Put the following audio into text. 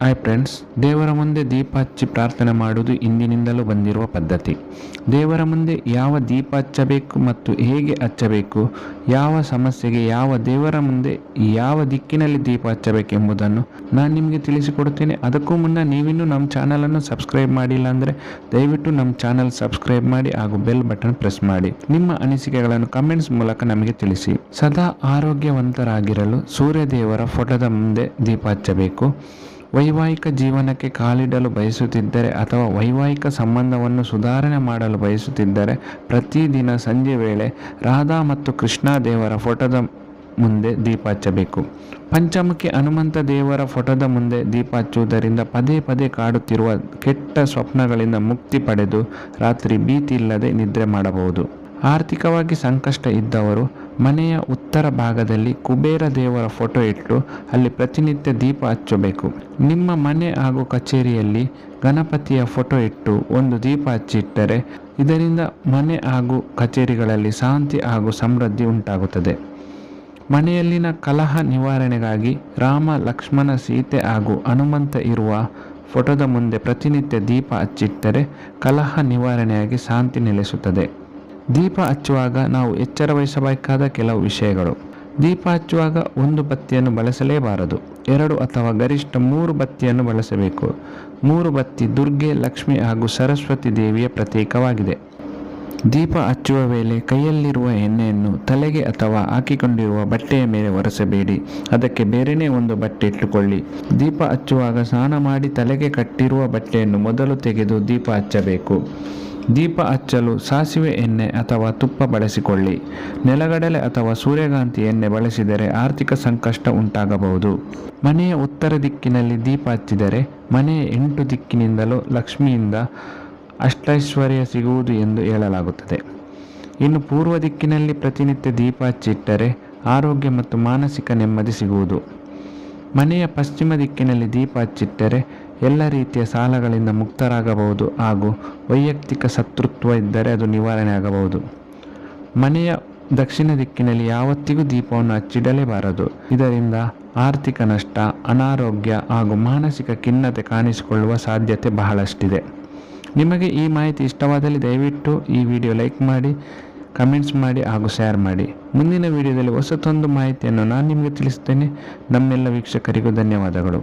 Hi friends, ದೇವರ ಮುಂದೆ ದೀಪ ಹಚ್ಚಿ ಪ್ರಾರ್ಥನೆ ಮಾಡುವುದು ಇಂದಿನಿಂದಲೂ ಬಂದಿರುವ ಪದ್ಧತಿ. ದೇವರ ಮುಂದೆ ಯಾವ ದೀಪ ಹಚ್ಚಬೇಕು ಮತ್ತು ಹೇಗೆ ಹಚ್ಚಬೇಕು, ಯಾವ ಸಮಸ್ಯೆಗೆ ಯಾವ ದೇವರ ಮುಂದೆ ಯಾವ ದಿಕ್ಕಿನಲ್ಲಿ ದೀಪ ಹಚ್ಚಬೇಕೆಂಬುದನ್ನು ನಾನು ನಿಮಗೆ ತಿಳಿಸಿಕೊಡುತ್ತೇನೆ. ಅದಕ್ಕೂ ಮುನ್ನ ನೀವಿನ್ನೂ ನಮ್ಮ ಚಾನಲನ್ನು ಸಬ್ಸ್ಕ್ರೈಬ್ ಮಾಡಿಲ್ಲ ಅಂದರೆ ದಯವಿಟ್ಟು ನಮ್ಮ ಚಾನಲ್ ಸಬ್ಸ್ಕ್ರೈಬ್ ಮಾಡಿ ಹಾಗೂ ಬೆಲ್ ಬಟನ್ ಪ್ರೆಸ್ ಮಾಡಿ. ನಿಮ್ಮ ಅನಿಸಿಕೆಗಳನ್ನು ಕಮೆಂಟ್ಸ್ ಮೂಲಕ ನಮಗೆ ತಿಳಿಸಿ. ಸದಾ ಆರೋಗ್ಯವಂತರಾಗಿರಲು ಸೂರ್ಯ ದೇವರ ಫೋಟೋದ ಮುಂದೆ ದೀಪ ಹಚ್ಚಬೇಕು. ವೈವಾಹಿಕ ಜೀವನಕ್ಕೆ ಕಾಲಿಡಲು ಬಯಸುತ್ತಿದ್ದರೆ ಅಥವಾ ವೈವಾಹಿಕ ಸಂಬಂಧವನ್ನು ಸುಧಾರಣೆ ಮಾಡಲು ಬಯಸುತ್ತಿದ್ದರೆ ಪ್ರತಿದಿನ ಸಂಜೆ ವೇಳೆ ರಾಧಾ ಮತ್ತು ಕೃಷ್ಣ ದೇವರ ಫೋಟೋದ ಮುಂದೆ ದೀಪ ಹಚ್ಚಬೇಕು. ಪಂಚಮುಖಿ ಹನುಮಂತ ದೇವರ ಫೋಟೋದ ಮುಂದೆ ದೀಪ ಹಚ್ಚುವುದರಿಂದ ಪದೇ ಪದೇ ಕಾಡುತ್ತಿರುವ ಕೆಟ್ಟ ಸ್ವಪ್ನಗಳಿಂದ ಮುಕ್ತಿ ಪಡೆದು ರಾತ್ರಿ ಭೀತಿ ಇಲ್ಲದೆ ನಿದ್ರೆ ಮಾಡಬಹುದು. ಆರ್ಥಿಕವಾಗಿ ಸಂಕಷ್ಟ ಇದ್ದವರು ಮನೆಯ ಉತ್ತರ ಭಾಗದಲ್ಲಿ ಕುಬೇರ ದೇವರ ಫೋಟೋ ಇಟ್ಟು ಅಲ್ಲಿ ಪ್ರತಿನಿತ್ಯ ದೀಪ ಹಚ್ಚಬೇಕು. ನಿಮ್ಮ ಮನೆ ಹಾಗೂ ಕಚೇರಿಯಲ್ಲಿ ಗಣಪತಿಯ ಫೋಟೋ ಇಟ್ಟು ಒಂದು ದೀಪ ಹಚ್ಚಿಟ್ಟರೆ ಇದರಿಂದ ಮನೆ ಹಾಗೂ ಕಚೇರಿಗಳಲ್ಲಿ ಶಾಂತಿ ಹಾಗೂ ಸಮೃದ್ಧಿ ಉಂಟಾಗುತ್ತದೆ. ಮನೆಯಲ್ಲಿನ ಕಲಹ ನಿವಾರಣೆಗಾಗಿ ರಾಮ, ಲಕ್ಷ್ಮಣ, ಸೀತೆ ಹಾಗೂ ಹನುಮಂತ ಇರುವ ಫೋಟೋದ ಮುಂದೆ ಪ್ರತಿನಿತ್ಯ ದೀಪ ಹಚ್ಚಿಟ್ಟರೆ ಕಲಹ ನಿವಾರಣೆಯಾಗಿ ಶಾಂತಿ ನೆಲೆಸುತ್ತದೆ. ದೀಪ ಹಚ್ಚುವಾಗ ನಾವು ಎಚ್ಚರ ವಹಿಸಬೇಕಾದ ಕೆಲವು ವಿಷಯಗಳು. ದೀಪ ಹಚ್ಚುವಾಗ ಒಂದು ಬತ್ತಿಯನ್ನು ಬಳಸಲೇಬಾರದು. 2 ಅಥವಾ ಗರಿಷ್ಠ 3 ಬತ್ತಿಯನ್ನು ಬಳಸಬೇಕು. 3 ಬತ್ತಿ ದುರ್ಗೆ, ಲಕ್ಷ್ಮಿ ಹಾಗೂ ಸರಸ್ವತಿ ದೇವಿಯ ಪ್ರತೀಕವಾಗಿದೆ. ದೀಪ ಹಚ್ಚುವ ವೇಳೆ ಕೈಯಲ್ಲಿರುವ ಎಣ್ಣೆಯನ್ನು ತಲೆಗೆ ಅಥವಾ ಹಾಕಿಕೊಂಡಿರುವ ಬಟ್ಟೆಯ ಮೇಲೆ ಒರೆಸಬೇಡಿ. ಅದಕ್ಕೆ ಬೇರೆಯೇ ಒಂದು ಬಟ್ಟೆ ಇಟ್ಟುಕೊಳ್ಳಿ. ದೀಪ ಹಚ್ಚುವಾಗ ಸ್ನಾನ ಮಾಡಿ ತಲೆಗೆ ಕಟ್ಟಿರುವ ಬಟ್ಟೆಯನ್ನು ಮೊದಲು ತೆಗೆದು ದೀಪ ಹಚ್ಚಬೇಕು. ದೀಪ ಹಚ್ಚಲು ಸಾಸಿವೆ ಎಣ್ಣೆ ಅಥವಾ ತುಪ್ಪ ಬಳಸಿಕೊಳ್ಳಿ. ನೆಲಗಡಲೆ ಅಥವಾ ಸೂರ್ಯಕಾಂತಿ ಎಣ್ಣೆ ಬಳಸಿದರೆ ಆರ್ಥಿಕ ಸಂಕಷ್ಟ ಉಂಟಾಗಬಹುದು. ಮನೆಯ ಉತ್ತರ ದಿಕ್ಕಿನಲ್ಲಿ ದೀಪ ಹಚ್ಚಿದರೆ ಮನೆಯ 8 ದಿಕ್ಕಿನಿಂದಲೂ ಲಕ್ಷ್ಮಿಯಿಂದ ಅಷ್ಟೈಶ್ವರ್ಯ ಸಿಗುವುದು ಎಂದು ಹೇಳಲಾಗುತ್ತದೆ. ಇನ್ನು ಪೂರ್ವ ದಿಕ್ಕಿನಲ್ಲಿ ಪ್ರತಿನಿತ್ಯ ದೀಪ ಹಚ್ಚಿಟ್ಟರೆ ಆರೋಗ್ಯ ಮತ್ತು ಮಾನಸಿಕ ನೆಮ್ಮದಿ ಸಿಗುವುದು. ಮನೆಯ ಪಶ್ಚಿಮ ದಿಕ್ಕಿನಲ್ಲಿ ದೀಪ ಹಚ್ಚಿಟ್ಟರೆ ಎಲ್ಲ ರೀತಿಯ ಸಾಲಗಳಿಂದ ಮುಕ್ತರಾಗಬಹುದು ಹಾಗೂ ವೈಯಕ್ತಿಕ ಶತ್ರುತ್ವ ಇದ್ದರೆ ಅದು ನಿವಾರಣೆ ಆಗಬಹುದು. ಮನೆಯ ದಕ್ಷಿಣ ದಿಕ್ಕಿನಲ್ಲಿ ಯಾವತ್ತಿಗೂ ದೀಪವನ್ನು ಹಚ್ಚಿಡಲೇಬಾರದು. ಇದರಿಂದ ಆರ್ಥಿಕ ನಷ್ಟ, ಅನಾರೋಗ್ಯ ಹಾಗೂ ಮಾನಸಿಕ ಖಿನ್ನತೆ ಕಾಣಿಸಿಕೊಳ್ಳುವ ಸಾಧ್ಯತೆ ಬಹಳಷ್ಟಿದೆ. ನಿಮಗೆ ಈ ಮಾಹಿತಿ ಇಷ್ಟವಾದಲ್ಲಿ ದಯವಿಟ್ಟು ಈ ವಿಡಿಯೋ ಲೈಕ್ ಮಾಡಿ, ಕಮೆಂಟ್ಸ್ ಮಾಡಿ ಹಾಗೂ ಶೇರ್ ಮಾಡಿ. ಮುಂದಿನ ವಿಡಿಯೋದಲ್ಲಿ ಹೊಸತೊಂದು ಮಾಹಿತಿಯನ್ನು ನಾನು ನಿಮಗೆ ತಿಳಿಸುತ್ತೇನೆ. ನಮ್ಮೆಲ್ಲ ವೀಕ್ಷಕರಿಗೂ ಧನ್ಯವಾದಗಳು.